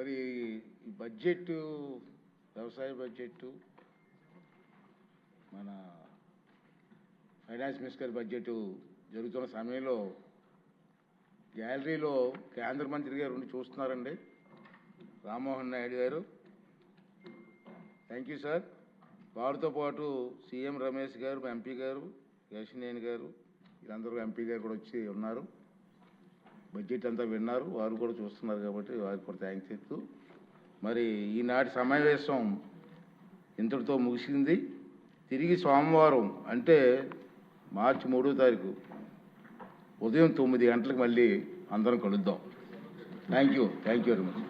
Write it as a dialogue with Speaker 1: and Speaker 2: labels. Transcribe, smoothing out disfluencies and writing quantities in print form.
Speaker 1: మరి ఈ బడ్జెట్, వ్యవసాయ బడ్జెట్, మన ఫైనాన్స్ మినిస్టర్ బడ్జెట్ జరుగుతున్న సమయంలో గ్యాలరీలో కేంద్ర మంత్రి గారు ఉండి చూస్తున్నారండి, రామ్మోహన్ నాయుడు గారు. Thank you sir. వారితో పాటు సీఎం రమేష్ గారు, ఎంపీ గారు, యశనేని గారు, వీళ్ళందరూ ఎంపీ గారు కూడా వచ్చి ఉన్నారు. బడ్జెట్ అంతా విన్నారు, వారు కూడా చూస్తున్నారు కాబట్టి వారికి కూడా థ్యాంక్స్ చెప్తూ మరి ఈనాటి సమావేశం ఇంతటితో ముగిసింది. తిరిగి సోమవారం అంటే మార్చి 3వ తారీఖు ఉదయం 9 గంటలకు మళ్ళీ అందరం కలుద్దాం. Thank you very much.